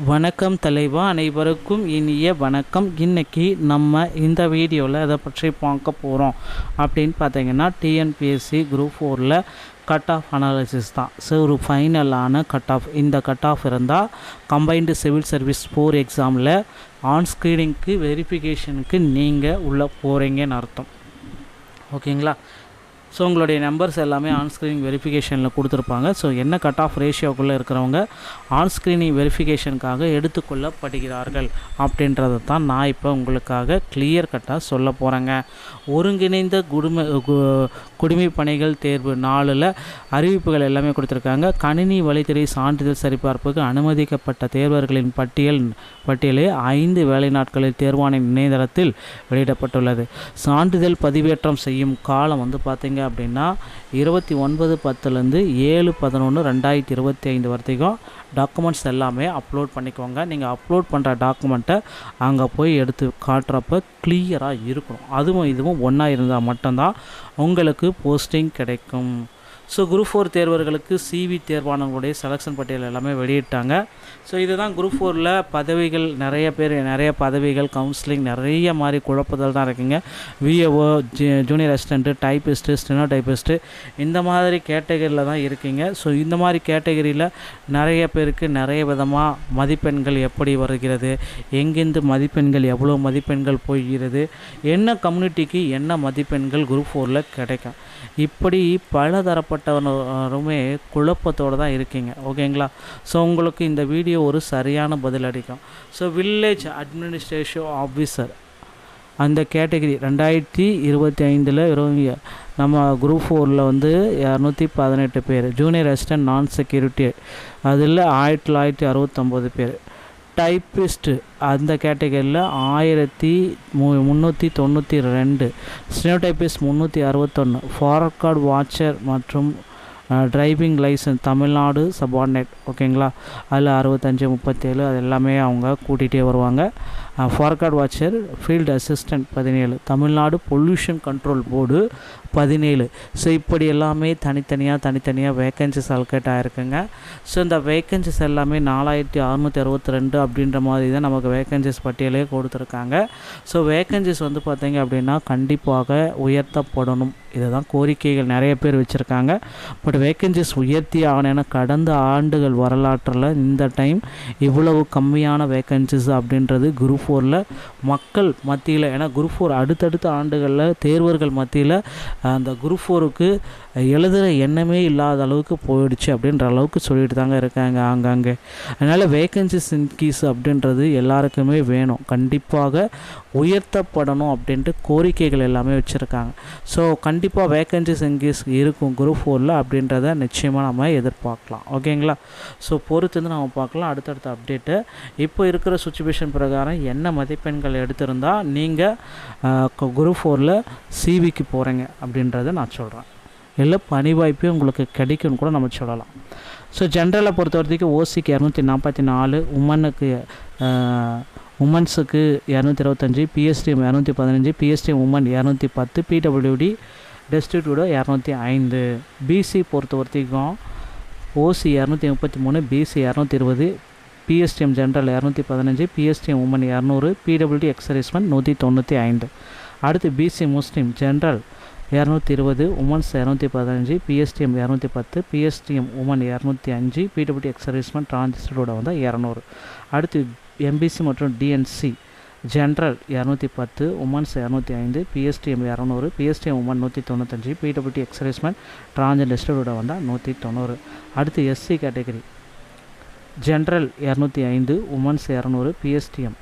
வணக்கம் தலைவா, அனைவருக்கும் இனிய வணக்கம். இன்றைக்கி நம்ம இந்த வீடியோவில் எதை பற்றி பார்க்க போகிறோம் அப்படின்னு பார்த்தீங்கன்னா, டிஎன்பிஎஸ்சி குரூப் 4ல் கட் ஆஃப் அனாலிசிஸ் தான். ஸோ ஒரு ஃபைனலான கட் ஆஃப். இந்த கட் ஆஃப் இருந்தால் கம்பைன்டு சிவில் சர்வீஸ் 4 எக்ஸாமில் ஆன் ஸ்க்ரீனிங்க்கு வெரிஃபிகேஷனுக்கு நீங்கள் உள்ளே போகிறீங்கன்னு அர்த்தம். ஓகேங்களா? ஸோ உங்களுடைய நம்பர்ஸ் எல்லாமே ஆன் ஸ்க்ரீனிங் வெரிஃபிகேஷனில் கொடுத்துருப்பாங்க. ஸோ என்ன கட் ஆஃப் ரேஷியோக்குள்ளே இருக்கிறவங்க ஆன் ஸ்க்ரீனிங் வெரிஃபிகேஷனுக்காக எடுத்துக்கொள்ளப்படுகிறார்கள் அப்படின்றத தான் நான் இப்போ உங்களுக்காக கிளியர் கட்டாக சொல்ல போகிறேங்க. ஒருங்கிணைந்த குடிமைப் பணிகள் தேர்வு 4ல் அறிவிப்புகள் எல்லாமே கொடுத்துருக்காங்க. கணினி வழித்துறை சான்றிதழ் சரிபார்ப்புக்கு அனுமதிக்கப்பட்ட தேர்வர்களின் பட்டியலே 5 வேலை நாட்களில் தேர்வாணைய இணையதளத்தில் வெளியிடப்பட்டுள்ளது. சான்றிதழ் பதிவேற்றம் செய்யும் காலம் பார்த்திங்க அப்படின்னா 29/10 7/11/2025 வரைக்கும் டாக்குமெண்ட்ஸ் எல்லாமே அப்லோட் பண்ணிக்கோங்க. நீங்கள் அப்லோட் பண்ணுற டாக்குமெண்ட்டை அங்கே போய் எடுத்து காட்டுறப்ப கிளியராக இருக்கணும். அதுவும் இதுவும் ஒன்றா இருந்தால் மட்டும்தான் உங்களுக்கு போஸ்டிங் கிடைக்கும். ஸோ குரூப் 4 தேர்வர்களுக்கு சிவி தேர்வானவர்களுடைய செலெக்ஷன் பட்டியல் எல்லாமே வெளியிட்டாங்க. ஸோ இதுதான் குரூப் 4ல் பதவிகள் நிறைய பதவிகள் கவுன்சிலிங் நிறைய மாதிரி குழப்பத்தில் தான் இருக்குங்க. VAO, junior assistant, typist, steno typist இந்த மாதிரி கேட்டகரியில் தான் இருக்கீங்க. ஸோ இந்த மாதிரி கேட்டகரியில் நிறைய பேருக்கு நிறைய விதமாக மதிப்பெண்கள் எப்படி வருகிறது, எங்கேருந்து மதிப்பெண்கள் எவ்வளோ மதிப்பெண்கள் போகிறது, என்ன கம்யூனிட்டிக்கு என்ன மதிப்பெண்கள் குரூப் 4ல் கிடைக்கும், இப்படி பல தரப்பட்டவருமே குழப்பத்தோடு தான் இருக்கீங்க. ஓகேங்களா? ஸோ உங்களுக்கு இந்த வீடியோ ஒரு சரியான பதில் அளிக்கும். ஸோ வில்லேஜ் அட்மினிஸ்ட்ரேஷன் ஆஃபீஸர் அந்த கேட்டகரி 2025 நம்ம குரூப் 4ல் 218 பேர். ஜூனியர் அசிஸ்டன்ட் நான் செக்யூரிட்டி அதில் 1969 பேர். டைப்பிஸ்ட்டு அந்த கேட்டகரியில் 1392. ஸ்டெனோடைப்பிஸ்ட் 361. ஃபார்வர்ட் கார்டு வாட்சர் மற்றும் டிரைவிங் லைசன்ஸ் தமிழ்நாடு சபார்டினேட். ஓகேங்களா? அதில் 65, 37 அது எல்லாமே அவங்க கூட்டிகிட்டே வருவாங்க. Forward card watcher field assistant 17. Tamil Nadu pollution control board 17. So இப்படி எல்லாமே தனித்தனியாக வேக்கன்சிஸ் அலோகேட் ஆகிருக்குங்க. ஸோ இந்த வேக்கன்சிஸ் எல்லாமே 4662 அப்படின்ற மாதிரி தான் நமக்கு வேக்கன்சிஸ் பட்டியலே கொடுத்துருக்காங்க. ஸோ வேக்கன்சிஸ் பார்த்திங்க அப்படின்னா கண்டிப்பாக உயர்த்தப்படணும். இதுதான் கோரிக்கைகள் நிறைய பேர் வச்சுருக்காங்க. பட் வேக்கன்சிஸ் உயர்த்தி ஆகணும்னா கடந்த ஆண்டுகள் வரலாற்றில் இந்த டைம் இவ்வளவு கம்மியான வேக்கன்சிஸ் அப்படின்றது குரூப் 4ல் மக்கள் மத்தியில், ஏன்னா குரூப் 4 அடுத்தடுத்த ஆண்டுகளில் தேர்வர்கள் மத்தியில் அந்த குரூப் 4க்கு எழுதுகிற எண்ணமே இல்லாத அளவுக்கு போயிடுச்சு அப்படின்ற அளவுக்கு சொல்லிட்டு தாங்க இருக்காங்க ஆங்காங்கே. அதனால் வேக்கன்சிஸ் இன்க்ரீஸ் அப்படின்றது எல்லாருக்குமே வேணும், கண்டிப்பாக உயர்த்தப்படணும் அப்படின்ட்டு கோரிக்கைகள் எல்லாமே வச்சுருக்காங்க. ஸோ கண்டிப்பாக வேக்கன்சிஸ் இன்க்ரீஸ் இருக்கும் குரூப் 4ல் அப்படின்றத நிச்சயமாக நம்ம எதிர்பார்க்கலாம். ஓகேங்களா? ஸோ பொறுத்து நம்ம பார்க்கலாம் அடுத்தடுத்த அப்டேட்டு. இப்போ இருக்கிற சுச்சுவேஷன் பிரகாரம் என்ன மதிப்பெண்கள் எடுத்திருந்தால் நீங்கள் குரூப் 4ல் சிவிக்கு போகிறீங்க அப்படின்றத நான் சொல்கிறேன். இல்லை பணி வாய்ப்பே உங்களுக்கு கிடைக்கும்னு கூட நம்ம சொல்லலாம். ஸோ ஜென்ரலை பொறுத்த வரைக்கும் ஓசிக்கு 244, உமன்ஸுக்கு 225, பிஎஸ்டிஎம் 215, பிஎஸ்டிஎம் உமன் 210, பிடபிள்யூடி டிஸ்ட்ரிக்டோட 205. பிசி பொறுத்த வரைக்கும் OC 233, BC 220, PSTM general 215, PSTM women 200, PWD ex servicemen 195. அடுத்து BC Muslim general 220, womens 215, PSTM 210, PSTM women 205, PWD ex servicemen டிரான்சிஸ்டரோட 200. அடுத்து எம்பிசி மற்றும் DNC general 210, womens 205, PSTM 200, PSTM women 195, PWD ex servicemen டிரான்சிஸ்டரோட 190. அடுத்து SC category general 205, women's 200, PSTM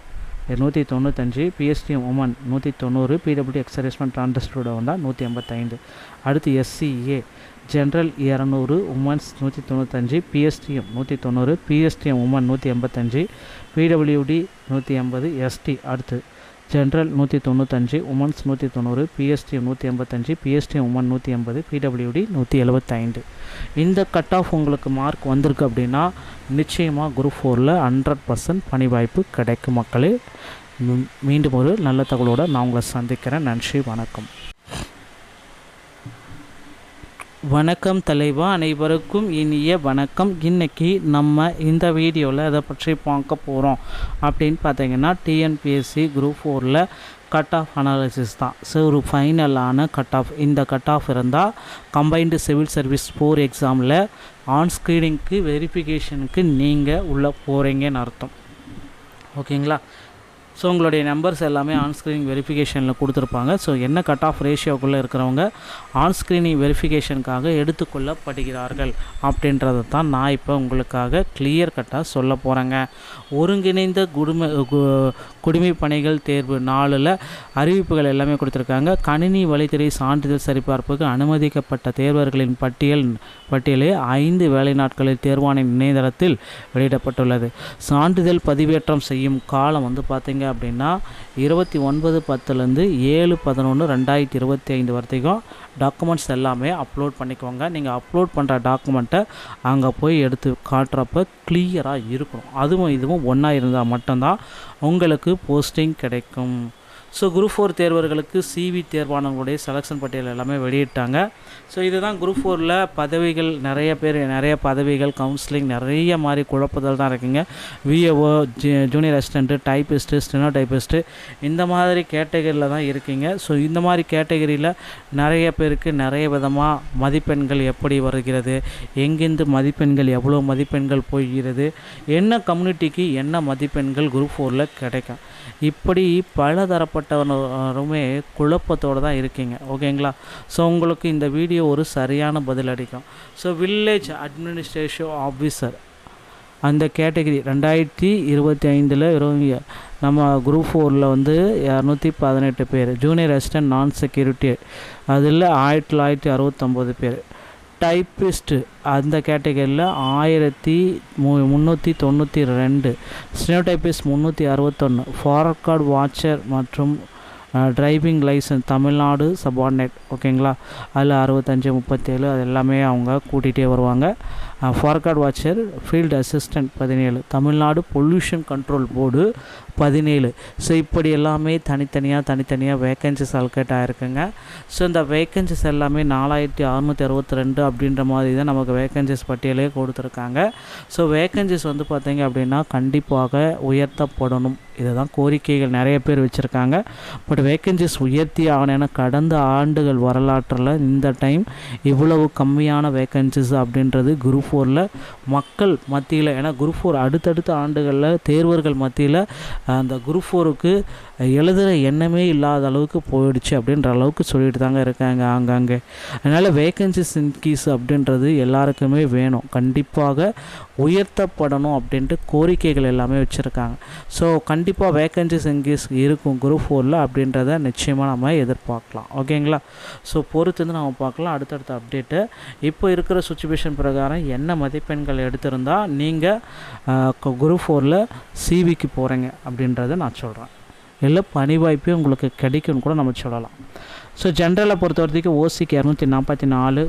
195, PSTM women 190, PWD ex servicemen டிரான்சிஸ்டரோட 185. அடுத்து SCA general 200, womens 195, PSTM 190, PSTM women 185, PWD 180. ST அடுத்து general 195, womens 190, PSTM 185, PSTM women 180, PWD 175. இந்த cut of உங்களுக்கு mark வந்திருக்கு அப்படின்னா நிச்சயமாக குரூப் 4ல் 100% பணி வாய்ப்பு கிடைக்கும் மக்களே. மீண்டும் ஒரு நல்ல தகவலோடு நான் உங்களை சந்திக்கிறேன். நன்றி, வணக்கம். வணக்கம் தலைவா, அனைவருக்கும் இனிய வணக்கம். இன்றைக்கி நம்ம இந்த வீடியோவில் எதை பற்றி பார்க்க போகிறோம் அப்படின்னு பார்த்தீங்கன்னா, டிஎன்பிஎஸ்சி குரூப் 4ல் கட் ஆஃப் அனாலிசிஸ் தான். ஸோ ஒரு ஃபைனலான கட் ஆஃப். இந்த கட் ஆஃப் இருந்தால் கம்பைன்டு சிவில் சர்வீஸ் 4 எக்ஸாமில் ஆன் ஸ்க்ரீனிங்க்கு வெரிஃபிகேஷனுக்கு நீங்கள் உள்ளே போகிறீங்கன்னு அர்த்தம். ஓகேங்களா? ஸோ உங்களுடைய நம்பர்ஸ் எல்லாமே ஆன் ஸ்க்ரீனிங் வெரிஃபிகேஷனில் கொடுத்துருப்பாங்க. ஸோ என்ன கட் ஆஃப் ரேஷியோக்குள்ளே இருக்கிறவங்க ஆன் ஸ்க்ரீனிங் வெரிஃபிகேஷனுக்காக எடுத்துக்கொள்ளப்படுகிறார்கள் அப்படின்றத தான் நான் இப்போ உங்களுக்காக கிளியர் கட்டாக சொல்ல போகிறேங்க. ஒருங்கிணைந்த குடிமை பணிகள் தேர்வு 4ல் அறிவிப்புகள் எல்லாமே கொடுத்துருக்காங்க. கணினி வழித்துறை சான்றிதழ் சரிபார்ப்புக்கு அனுமதிக்கப்பட்ட தேர்வர்களின் பட்டியலே 5 வேலை நாட்களில் தேர்வாணைய இணையதளத்தில் வெளியிடப்பட்டுள்ளது. சான்றிதழ் பதிவேற்றம் செய்யும் காலம் பார்த்திங்க அப்படின்னா 29/10 7/11/2025 வரைக்கும் டாக்குமெண்ட்ஸ் எல்லாமே அப்லோட் பண்ணிக்கோங்க. நீங்கள் அப்லோட் பண்ணுற டாக்குமெண்ட்டை அங்கே போய் எடுத்து காட்டுறப்ப கிளியராக இருக்கணும். அதுவும் இதுவும் ஒன்றா இருந்தால் மட்டும்தான் உங்களுக்கு போஸ்டிங் கிடைக்கும். ஸோ குரூப் 4 தேர்வர்களுக்கு சிவி தேர்வானவங்களுடைய செலெக்ஷன் பட்டியல் எல்லாமே வெளியிட்டாங்க. ஸோ இதுதான் குரூப் 4ல் பதவிகள் நிறைய பதவிகள் கவுன்சிலிங் நிறைய மாதிரி குழப்பத்தில் தான் இருக்குங்க. VAO, junior assistant, typist, steno typist இந்த மாதிரி கேட்டகரியில் தான் இருக்கீங்க. ஸோ இந்த மாதிரி கேட்டகரியில் நிறைய பேருக்கு நிறைய விதமாக மதிப்பெண்கள் எப்படி வருகிறது, எங்கேருந்து மதிப்பெண்கள் எவ்வளோ மதிப்பெண்கள் போகிறது, என்ன கம்யூனிட்டிக்கு என்ன மதிப்பெண்கள் குரூப் 4ல் கிடைக்கும், இப்படி பல தரப்பட்டவருமே குழப்பத்தோடு தான் இருக்கீங்க. ஓகேங்களா? ஸோ உங்களுக்கு இந்த வீடியோ ஒரு சரியான பதில் அளிக்கும். ஸோ வில்லேஜ் அட்மினிஸ்ட்ரேஷன் ஆஃபீஸர் அந்த கேட்டகரி 2025 நம்ம குரூப் 4ல் 218 பேர். ஜூனியர் அசிஸ்டன்ட் நான் செக்யூரிட்டி அதில் 1969 பேர். டைப்பிஸ்ட்டு அந்த கேட்டகரியில் 1392. Steno typist 361. Forward card watcher மற்றும் டிரைவிங் லைசன்ஸ் தமிழ்நாடு சபார்டினேட். ஓகேங்களா? அதில் 65, 37 அது எல்லாமே அவங்க கூட்டிகிட்டே வருவாங்க. Forward card watcher field assistant 17. Tamil Nadu pollution control board 17. So இப்படி எல்லாமே தனித்தனியாக வேக்கன்சிஸ் அலோகேட் ஆகிருக்குங்க. ஸோ இந்த வேக்கன்சிஸ் எல்லாமே 4662 அப்படின்ற மாதிரி தான் நமக்கு வேக்கன்சிஸ் பட்டியலே கொடுத்துருக்காங்க. ஸோ வேக்கன்சிஸ் பார்த்திங்க அப்படின்னா கண்டிப்பாக உயர்த்தப்படணும். இதை தான் கோரிக்கைகள் நிறைய பேர் வச்சுருக்காங்க. பட் வேக்கன்சிஸ் உயர்த்தி ஆகணும். ஏன்னா கடந்த ஆண்டுகள் வரலாற்றில் இந்த டைம் இவ்வளவு கம்மியான வேக்கன்சிஸ் அப்படின்றது குரூப் 4ல் மக்கள் மத்தியில், ஏன்னா குரூப் 4 அடுத்தடுத்த ஆண்டுகளில் தேர்வர்கள் மத்தியில் அந்த குரூப் 4க்கு எழுதுகிற எண்ணமே இல்லாத அளவுக்கு போயிடுச்சு அப்படின்ற அளவுக்கு சொல்லிட்டு தாங்க இருக்காங்க ஆங்காங்கே. அதனால் வேக்கன்சிஸ் இன்க்ரீஸ் அப்படின்றது எல்லாருக்குமே வேணும், கண்டிப்பாக உயர்த்தப்படணும் அப்படின்ட்டு கோரிக்கைகள் எல்லாமே வச்சுருக்காங்க. ஸோ கண்டிப்பாக வேக்கன்சிஸ் இன்க்ரீஸ் இருக்கும் குரூப் 4ல் அப்படின்றத நிச்சயமாக நம்ம எதிர்பார்க்கலாம். ஓகேங்களா? ஸோ பொறுத்து நம்ம பார்க்கலாம் அடுத்தடுத்த அப்டேட்டு. இப்போ இருக்கிற சுச்சுவேஷன் பிரகாரம் என்ன மதிப்பெண்கள் எடுத்திருந்தால் நீங்கள் குரூப் 4ல் சிவிக்கு போகிறீங்க அப்படின்றத நான் சொல்கிறேன். இல்லை பணி வாய்ப்பே உங்களுக்கு கிடைக்கும்னு கூட நம்ம சொல்லலாம். ஸோ ஜென்ரலை பொறுத்த வரைக்கும் ஓசிக்கு 244,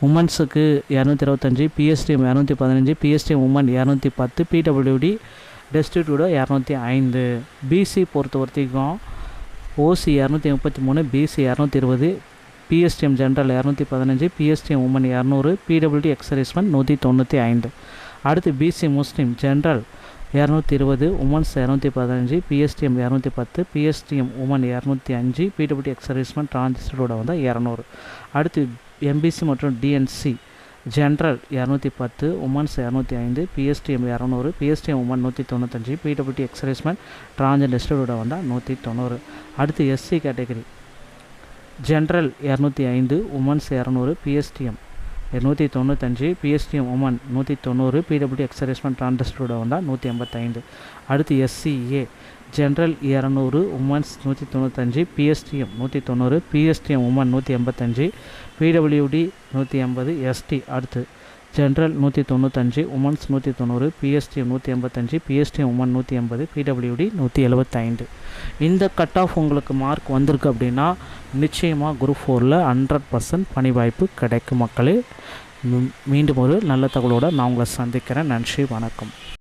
உமன்ஸுக்கு 225, பிஎஸ்டிஎம் 215, பிஎஸ்டிஎம் உமன் 210, பிடபிள்யூடி டெஸ்டிடியூடோ 205. பிசி பொறுத்த வரைக்கும் OC 233, BC 220, PSTM general 215, PSTM women 200, PWD ex servicemen 195. அடுத்து BC Muslim general 220, womens 215, PSTM 210, PSTM women 205, PWD ex servicemen டிரான்சிஸ்டரோட 200. அடுத்து எம்பிசி மற்றும் DNC general 210, womens 205, PSTM 200, PSTM women 195, PWD ex servicemen டிரான்சிஸ்டரோட 190. அடுத்து SC category general 205, women's 200, PSTM 195, PSTM women 190, PWD ex servicemen டிரான்சிஸ்டரோட 185. அடுத்து SCA general 200, womens 195, PSTM 190, PSTM women 185, PWD 180. ST அடுத்து general 195, womens 190, PSTM 185, PSTM women 180, PWD 175. இந்த cut of உங்களுக்கு mark வந்திருக்கு அப்படின்னா நிச்சயமாக குரூப் 4ல் 100% பணி வாய்ப்பு கிடைக்கும் மக்களே. மீண்டும் ஒரு நல்ல தகவலோடு நான் உங்களை சந்திக்கிறேன். நன்றி, வணக்கம்.